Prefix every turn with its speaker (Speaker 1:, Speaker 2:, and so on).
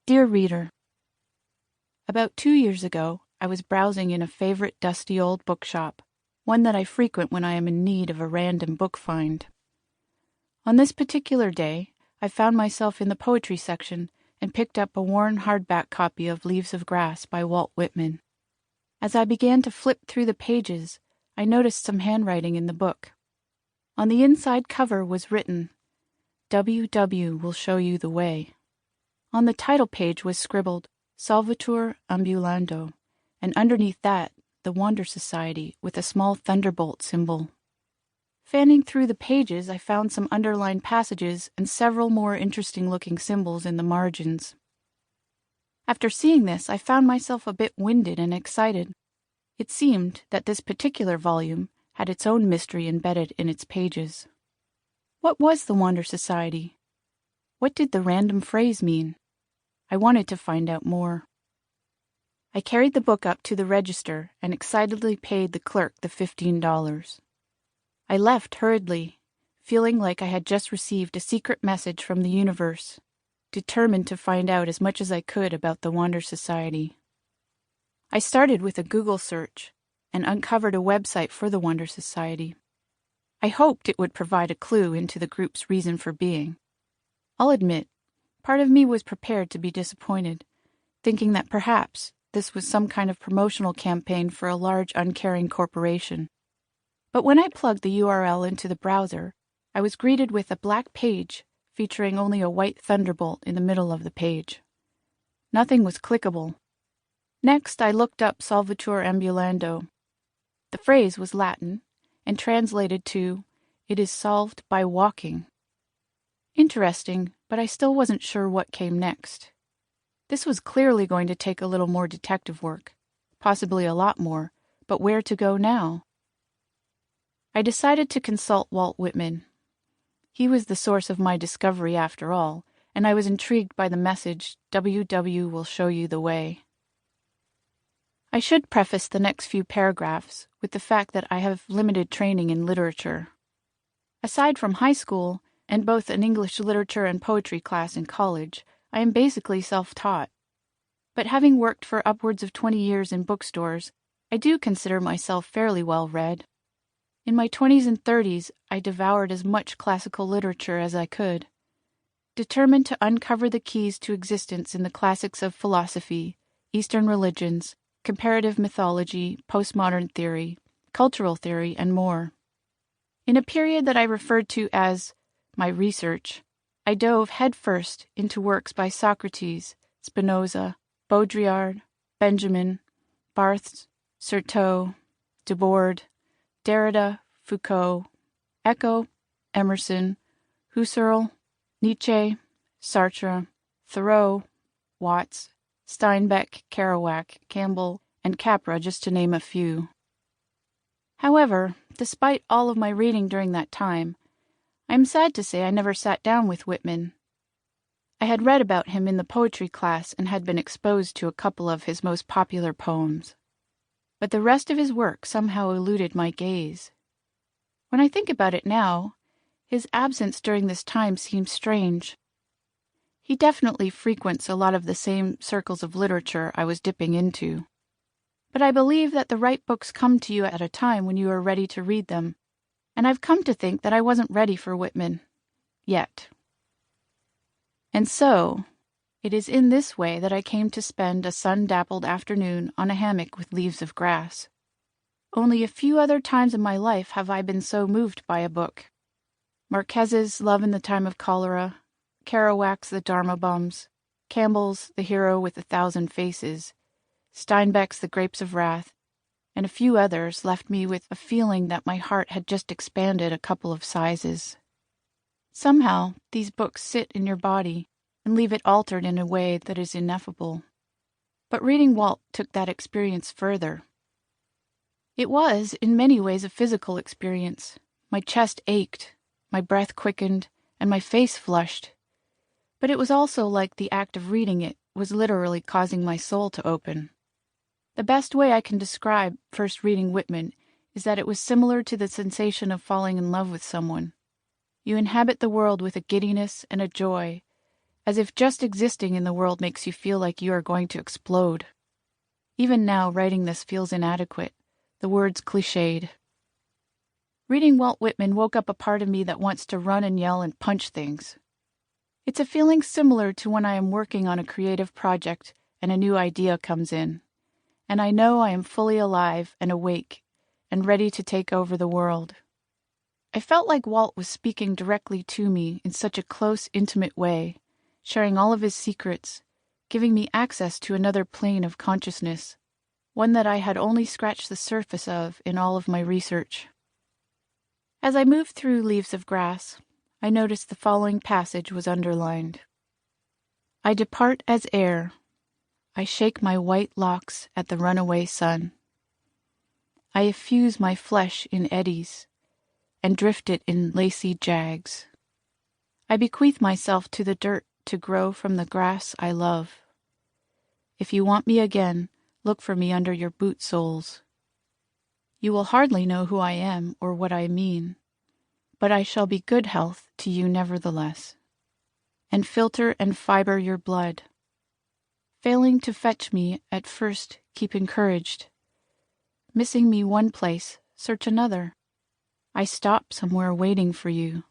Speaker 1: Dear Reader, about 2 years ago, I was browsing in a favorite dusty old bookshop, one that I frequent when I am in need of a random book find. On this particular day, I found myself in the poetry section and picked up a worn hardback copy of Leaves of Grass by Walt Whitman. As I began to flip through the pages, I noticed some handwriting in the book. On the inside cover was written, "W.W. will show you the way." On the title page was scribbled, "Solvitur ambulando," and underneath that, the Wander Society with a small thunderbolt symbol. Fanning through the pages, I found some underlined passages and several more interesting-looking symbols in the margins. After seeing this, I found myself a bit winded and excited. It seemed that this particular volume had its own mystery embedded in its pages. What was the Wander Society? What did the random phrase mean? I wanted to find out more. I carried the book up to the register and excitedly paid the clerk the $15. I left hurriedly, feeling like I had just received a secret message from the universe, determined to find out as much as I could about the Wander Society. I started with a Google search and uncovered a website for the Wander Society. I hoped it would provide a clue into the group's reason for being. I'll admit, part of me was prepared to be disappointed, thinking that perhaps this was some kind of promotional campaign for a large, uncaring corporation. But when I plugged the URL into the browser, I was greeted with a black page featuring only a white thunderbolt in the middle of the page. Nothing was clickable. Next, I looked up Solvitur ambulando. The phrase was Latin and translated to, "It is solved by walking." Interesting, but I still wasn't sure what came next. This was clearly going to take a little more detective work, possibly a lot more, but where to go now? I decided to consult Walt Whitman. He was the source of my discovery after all, and I was intrigued by the message, "W.W. will show you the way." I should preface the next few paragraphs with the fact that I have limited training in literature. Aside from high school, and both an English literature and poetry class in college, I am basically self-taught. But having worked for upwards of 20 years in bookstores, I do consider myself fairly well read. In my 20s and 30s, I devoured as much classical literature as I could, determined to uncover the keys to existence in the classics of philosophy, Eastern religions, comparative mythology, postmodern theory, cultural theory, and more. In a period that I referred to as my research, I dove headfirst into works by Socrates, Spinoza, Baudrillard, Benjamin, Barthes, Certeau, Debord, Derrida, Foucault, Eco, Emerson, Husserl, Nietzsche, Sartre, Thoreau, Watts, Steinbeck, Kerouac, Campbell, and Capra, just to name a few. However, despite all of my reading during that time, I am sad to say I never sat down with Whitman. I had read about him in the poetry class and had been exposed to a couple of his most popular poems. But the rest of his work somehow eluded my gaze. When I think about it now, his absence during this time seems strange. He definitely frequents a lot of the same circles of literature I was dipping into. But I believe that the right books come to you at a time when you are ready to read them, and I've come to think that I wasn't ready for Whitman. Yet. And so, it is in this way that I came to spend a sun-dappled afternoon on a hammock with Leaves of Grass. Only a few other times in my life have I been so moved by a book. Marquez's Love in the Time of Cholera, Kerouac's The Dharma Bums, Campbell's The Hero with 1,000 Faces, Steinbeck's The Grapes of Wrath, and a few others left me with a feeling that my heart had just expanded a couple of sizes. Somehow, these books sit in your body and leave it altered in a way that is ineffable. But reading Walt took that experience further. It was, in many ways, a physical experience. My chest ached, my breath quickened, and my face flushed. But it was also like the act of reading it was literally causing my soul to open. The best way I can describe first reading Whitman is that it was similar to the sensation of falling in love with someone. You inhabit the world with a giddiness and a joy, as if just existing in the world makes you feel like you are going to explode. Even now, writing this feels inadequate, the words cliched. Reading Walt Whitman woke up a part of me that wants to run and yell and punch things. It's a feeling similar to when I am working on a creative project and a new idea comes in, and I know I am fully alive and awake and ready to take over the world. I felt like Walt was speaking directly to me in such a close, intimate way, sharing all of his secrets, giving me access to another plane of consciousness, one that I had only scratched the surface of in all of my research. As I moved through Leaves of Grass, I noticed the following passage was underlined. I depart as air. I shake my white locks at the runaway sun. I effuse my flesh in eddies and drift it in lacy jags. I bequeath myself to the dirt to grow from the grass I love. If you want me again, look for me under your boot soles. You will hardly know who I am or what I mean, but I shall be good health to you nevertheless, and filter and fiber your blood. Failing to fetch me at first, keep encouraged. Missing me one place, search another. I stop somewhere waiting for you.